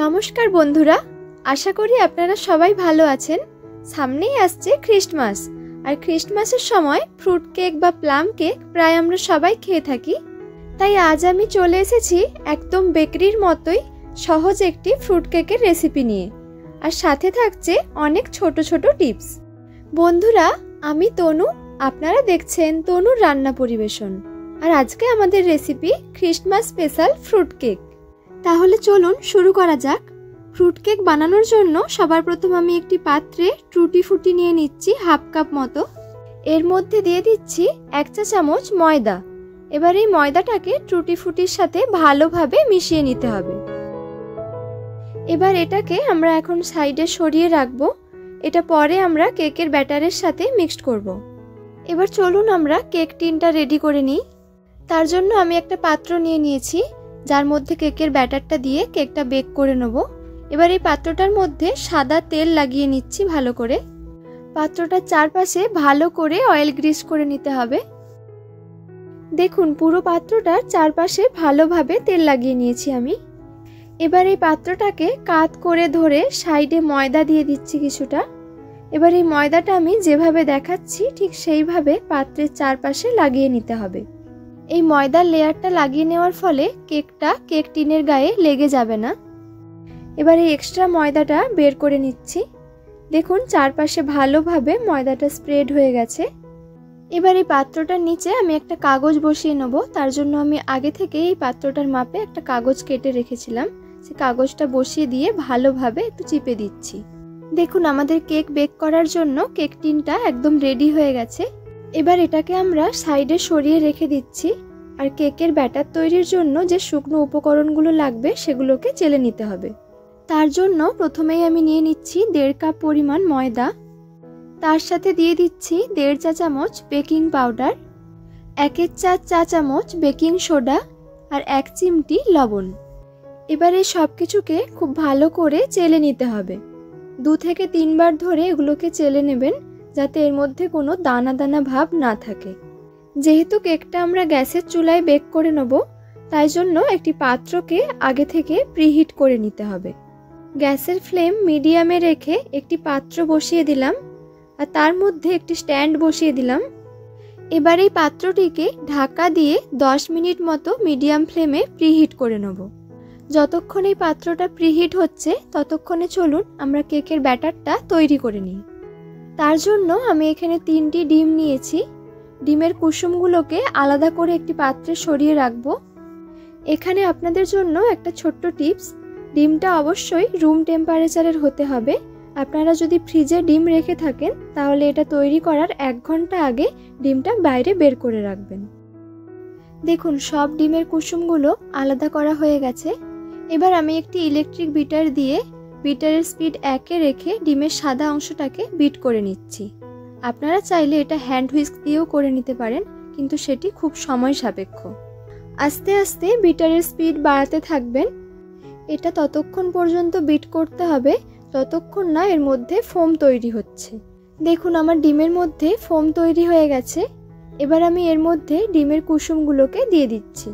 নমস্কার বন্ধুরা, আশা করি আপনারা সবাই ভালো আছেন। সামনেই আসছে খ্রিস্টমাস, আর খ্রিস্টমাসের সময় ফ্রুট কেক বা প্লাম কেক প্রায় আমরা সবাই খেয়ে থাকি। তাই আজ আমি চলে এসেছি একদম বেকারির মতোই সহজ একটি ফ্রুট কেকের রেসিপি নিয়ে, আর সাথে থাকছে অনেক ছোট ছোট টিপস। বন্ধুরা, আমি তনু, আপনারা দেখছেন তনুর রান্না পরিবেশন। আর আজকে আমাদের recipe Christmas special fruit cake. তাহলে চলুন শুরু করা যাক। ফ্রুট কেক বানানোর জন্য সবার প্রথম আমি একটি পাত্রে টুটি ফুটি নিয়ে নিচ্ছি হাফ কাপ মতো। এর মধ্যে দিয়ে দিচ্ছি 1 চা চামচ ময়দা। এবার এই ময়দাটাকে টুটি ফুটির সাথে ভালোভাবে মিশিয়ে নিতে হবে। এবার এটাকে আমরা এখন সাইডে সরিয়ে রাখবো। এটা পরে আমরা কেকের ব্যাটারের সাথে মিক্সড করব। এবার চলুন আমরা কেক টিনটা রেডি করে নিই। তার জন্য আমি একটা পাত্র নিয়ে নিয়েছি, যার মধ্যে কেকের ব্যাটারটা দিয়ে কেকটা বেক করে নেব। এবার এই পাত্রটার মধ্যে সাদা তেল লাগিয়ে নিচ্ছি ভালো করে। পাত্রটার চারপাশে ভালো করে অয়েল গ্রিস করে নিতে হবে। দেখুন, পুরো পাত্রটার চারপাশে ভালোভাবে তেল লাগিয়ে নিয়েছি আমি। এবার এই পাত্রটাকে কাত করে ধরে সাইডে ময়দা দিয়ে দিচ্ছি কিছুটা। এবার এই ময়দাটা আমি যেভাবে দেখাচ্ছি ঠিক সেইভাবে পাত্রের চারপাশে লাগিয়ে নিতে হবে। এই ময়দার লেয়ারটা লাগিয়ে নেওয়ার ফলে কেকটা কেক টিনের গায়ে লেগে যাবে না। এবার এই এক্সট্রা ময়দাটা বের করে নিচ্ছি। দেখুন, চারপাশে ভালোভাবে ময়দাটা স্প্রেড হয়ে গেছে। এবার এই পাত্রটার নিচে আমি একটা কাগজ বসিয়ে নেব। তার জন্য আমি আগে থেকে এই পাত্রটার মাপে একটা কাগজ কেটে রেখেছিলাম। সেই কাগজটা বসিয়ে দিয়ে ভালোভাবে একটু চিপে দিচ্ছি। দেখুন, আমাদের কেক বেক করার জন্য কেক টিনটা একদম রেডি হয়ে গেছে। এবার এটাকে আমরা সাইডে সরিয়ে রেখে দিচ্ছি। আর কেকের ব্যাটার তৈরির জন্য যে শুকনো উপকরণগুলো লাগবে সেগুলোকে চেলে নিতে হবে। তার জন্য প্রথমেই আমি নিয়ে নিচ্ছি 1.5 কাপ পরিমাণ ময়দা। তার সাথে দিয়ে দিচ্ছি 1.5 চা চামচ বেকিং পাউডার, 1/4 চা চামচ বেকিং সোডা আর 1 চিমটি লবণ। এবার এই সব কিছুকে খুব ভালো করে চেলে নিতে হবে। 2 থেকে 3 বার ধরে এগুলোকে চেলে নেবেন, যাতে এর মধ্যে কোনো দানা দানা ভাব না থাকে। যেহেতু কেকটা আমরা গ্যাসের চুলায় বেক করে নেব, তাই জন্য একটি পাত্রকে আগে থেকে প্রিহিট করে নিতে হবে। গ্যাসের ফ্লেম মিডিয়ামে রেখে একটি পাত্র বসিয়ে দিলাম, আর তার মধ্যে একটি স্ট্যান্ড বসিয়ে দিলাম। এবার এই পাত্রটিকে ঢাকা দিয়ে 10 মিনিট মতো মিডিয়াম ফ্লেমে প্রিহিট করে নেব। যতক্ষণ এই পাত্রটা প্রিহিট হচ্ছে ততক্ষণে চলুন আমরা কেকের ব্যাটারটা তৈরি করে নিই। তার জন্য আমি এখানে 3টি ডিম নিয়েছি। ডিমের কুসুমগুলোকে আলাদা করে একটি পাত্রে সরিয়ে রাখবো। এখানে আপনাদের জন্য একটা ছোট্ট টিপস, ডিমটা অবশ্যই রুম টেম্পারেচারের হতে হবে। আপনারা যদি ফ্রিজে ডিম রেখে থাকেন তাহলে এটা তৈরি করার 1 ঘন্টা আগে ডিমটা বাইরে বের করে রাখবেন। দেখুন, সব ডিমের কুসুমগুলো আলাদা করা হয়ে গেছে। এবার আমি একটি ইলেকট্রিক বিটার দিয়ে বিটারের স্পিড 1-এ রেখে ডিমের সাদা অংশটাকে বিট করে নিচ্ছি। আপনারা চাইলে এটা হ্যান্ড হুইস্ক দিয়েও করে নিতে পারেন, কিন্তু সেটি খুব সময় সাপেক্ষ। আস্তে আস্তে বিটারের স্পিড বাড়াতে থাকবেন। এটা ততক্ষণ পর্যন্ত বিট করতে হবে ততক্ষণ না এর মধ্যে ফোম তৈরি হচ্ছে। দেখুন, আমার ডিমের মধ্যে ফোম তৈরি হয়ে গেছে। এবার আমি এর মধ্যে ডিমের কুসুমগুলোকে দিয়ে দিচ্ছি।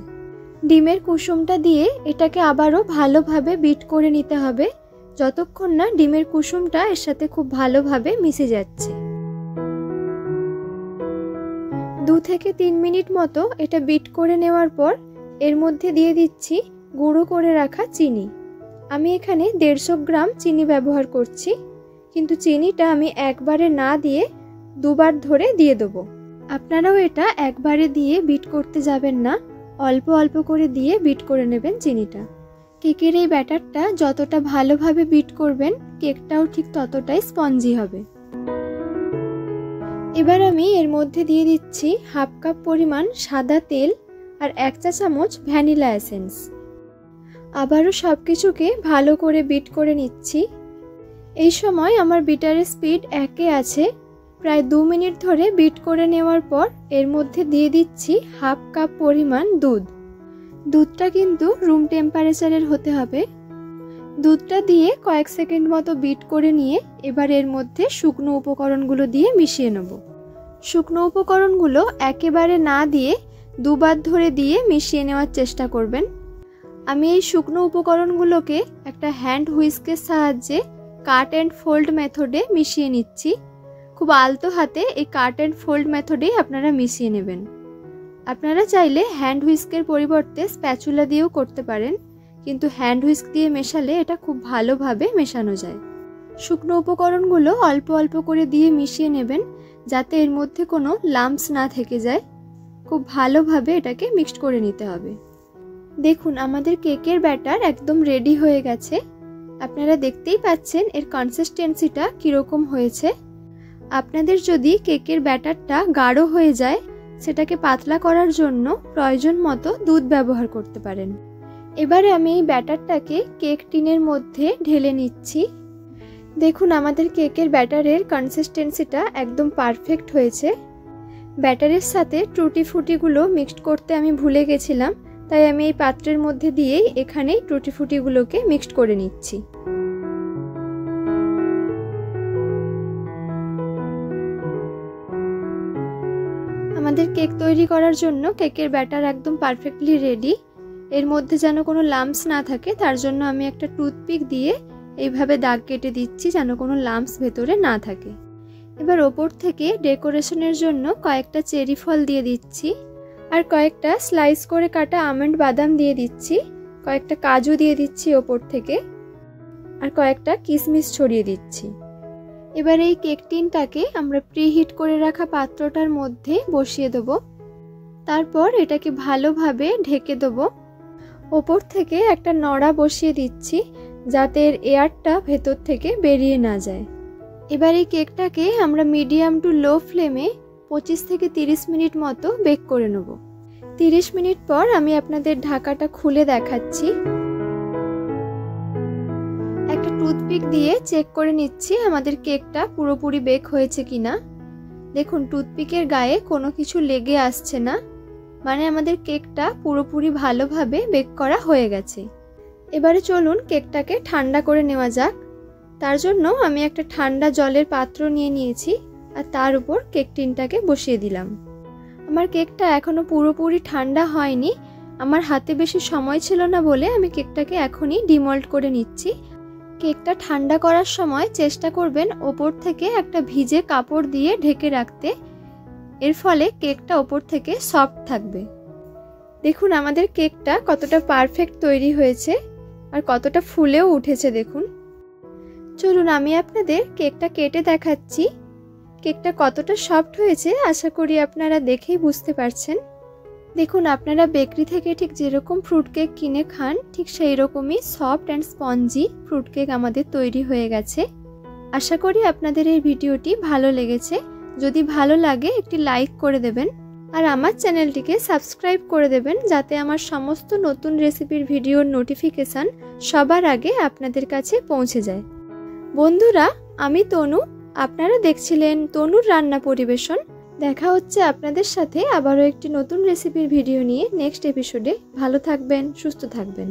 ডিমের কুসুমটা দিয়ে এটাকে আবারও ভালোভাবে বিট করে নিতে হবে, যতক্ষণ না ডিমের কুসুমটা এর সাথে খুব ভালোভাবে মিশে যাচ্ছে। 2 থেকে 3 মিনিট মতো এটা বিট করে নেওয়ার পর এর মধ্যে দিয়ে দিচ্ছি গুঁড়ো করে রাখা চিনি। আমি এখানে 150 গ্রাম চিনি ব্যবহার করছি, কিন্তু চিনিটা আমি একবারে না দিয়ে 2 বার ধরে দিয়ে দেবো। আপনারাও এটা একবারে দিয়ে বিট করতে যাবেন না, অল্প অল্প করে দিয়ে বিট করে নেবেন চিনিটা। কেকের এই ব্যাটারটা যতটা ভালোভাবে বিট করবেন কেকটাও ঠিক ততটাই স্পঞ্জি হবে। এবার আমি এর মধ্যে দিয়ে দিচ্ছি হাফ কাপ পরিমাণ সাদা তেল আর 1 চা চামচ ভ্যানিলা এসেন্স। আবারও সব কিছুকে ভালো করে বিট করে নিচ্ছি। এই সময় আমার বিটারের স্পিড 1-এ আছে। প্রায় 2 মিনিট ধরে বিট করে নেওয়ার পর এর মধ্যে দিয়ে দিচ্ছি হাফ কাপ পরিমাণ দুধ। দুধটা কিন্তু রুম টেম্পারেচারের হতে হবে। দুধটা দিয়ে কয়েক সেকেন্ড মতো বিট করে নিয়ে এবার এর মধ্যে শুকনো উপকরণগুলো দিয়ে মিশিয়ে নেব। শুকনো উপকরণগুলো একেবারে না দিয়ে 2 বার ধরে দিয়ে মিশিয়ে নেওয়ার চেষ্টা করবেন। আমি এই শুকনো উপকরণগুলোকে একটা হ্যান্ড হুইস্কের সাহায্যে কাট অ্যান্ড ফোল্ড মেথডে মিশিয়ে নিচ্ছি। খুব আলতো হাতে এই কাট অ্যান্ড ফোল্ড মেথডেই আপনারা মিশিয়ে নেবেন। আপনারা চাইলে হ্যান্ড হুইস্কের পরিবর্তে স্প্যাচুলা দিয়েও করতে পারেন, কিন্তু হ্যান্ড হুইস্ক দিয়ে মেশালে এটা খুব ভালোভাবে মেশানো যায়। শুকনো উপকরণগুলো অল্প অল্প করে দিয়ে মিশিয়ে নেবেন, যাতে এর মধ্যে কোনো লাম্পস না থেকে যায়। খুব ভালোভাবে এটাকে মিক্সড করে নিতে হবে। দেখুন আমাদের কেকের ব্যাটার একদম রেডি হয়ে গেছে। আপনারা দেখতেই পাচ্ছেন এর কনসিস্টেন্সিটা কীরকম হয়েছে। আপনাদের যদি কেকের ব্যাটারটা গাঢ় হয়ে যায়, সেটাকে পাতলা করার জন্য প্রয়োজন মতো দুধ ব্যবহার করতে পারেন। এবারে আমি এই ব্যাটারটাকে কেক টিনের মধ্যে ঢেলে নিচ্ছি। দেখুন আমাদের কেকের ব্যাটারের কনসিস্টেন্সিটা একদম পারফেক্ট হয়েছে। ব্যাটারের সাথে টুটি ফুটিগুলো মিক্সড করতে আমি ভুলে গেছিলাম, তাই আমি এই পাত্রের মধ্যে দিয়েই এখানেই টুটি ফুটিগুলোকে মিক্সড করে নিচ্ছি। আমাদের কেক তৈরি করার জন্য কেকের ব্যাটার একদম পারফেক্টলি রেডি। এর মধ্যে যেন কোনো লাম্পস না থাকে, তার জন্য আমি একটা টুথপিক দিয়ে এইভাবে দাগ কেটে দিচ্ছি যেন কোনো লাম্পস ভেতরে না থাকে। এবার ওপর থেকে ডেকোরেশনের জন্য কয়েকটা চেরি ফল দিয়ে দিচ্ছি, আর কয়েকটা স্লাইস করে কাটা আমন্ড বাদাম দিয়ে দিচ্ছি, কয়েকটা কাজু দিয়ে দিচ্ছি ওপর থেকে, আর কয়েকটা কিশমিশ ছড়িয়ে দিচ্ছি। এবার এই কেক টিনটাকে আমরা প্রিহিট করে রাখা পাত্রটার মধ্যে বসিয়ে দেব। তারপর এটাকে ভালোভাবে ঢেকে দেব। ওপর থেকে একটা নড়া বসিয়ে দিচ্ছি যাতে এর এয়ারটা ভেতর থেকে বেরিয়ে না যায়। এবার এই কেকটাকে আমরা মিডিয়াম টু লো ফ্লেমে 25 থেকে 30 মিনিট মতো বেক করে নেব। 30 মিনিট পর আমি আপনাদের ঢাকাটা খুলে দেখাচ্ছি। একটা টুথপিক দিয়ে চেক করে নিচ্ছি আমাদের কেকটা পুরোপুরি বেক হয়েছে কিনা। দেখুন টুথপিকের গায়ে কোনো কিছু লেগে আসছে না, মানে আমাদের কেকটা পুরোপুরি ভালোভাবে বেক করা হয়ে গেছে। এবারে চলুন কেকটাকে ঠান্ডা করে নেওয়া যাক। তার জন্য আমি একটা ঠান্ডা জলের পাত্র নিয়ে নিয়েছি, আর তার উপর কেক টিনটাকে বসিয়ে দিলাম। আমার কেকটা এখনো পুরোপুরি ঠান্ডা হয়নি, আমার হাতে বেশি সময় ছিল না বলে আমি কেকটাকে এখনই ডিমল্ট করে নিচ্ছি। কেকটা ঠান্ডা করার সময় চেষ্টা করবেন ওপর থেকে একটা ভিজে কাপড় দিয়ে ঢেকে রাখতে, এর ফলে কেকটা ওপর থেকে সফট থাকবে। দেখুন আমাদের কেকটা কতটা পারফেক্ট তৈরি হয়েছে আর কতটা ফুলেও উঠেছে দেখুন। চলুন আমি আপনাদের কেকটা কেটে দেখাচ্ছি। কেকটা কতটা সফট হয়েছে আশা করি আপনারা দেখেই বুঝতে পারছেন। দেখুন আপনারা বেকারি থেকে ঠিক যেরকম ফ্রুট কেক কিনে খান, ঠিক সেই রকমই soft and spongy fruit cake আমাদের তৈরি হয়ে গেছে। আশা করি আপনাদের এই ভিডিওটি ভালো লেগেছে। যদি ভালো লাগে একটি লাইক করে দেবেন, আর আমার চ্যানেলটিকে সাবস্ক্রাইব করে দেবেন, যাতে আমার সমস্ত নতুন রেসিপির ভিডিওর নোটিফিকেশান সবার আগে আপনাদের কাছে পৌঁছে যায়। বন্ধুরা, আমি তনু, আপনারা দেখছিলেন তনুর রান্না পরিবেশন। দেখা হচ্ছে আপনাদের সাথে আবারও একটি নতুন রেসিপির ভিডিও নিয়ে নেক্সট এপিসোডে। ভালো থাকবেন, সুস্থ থাকবেন।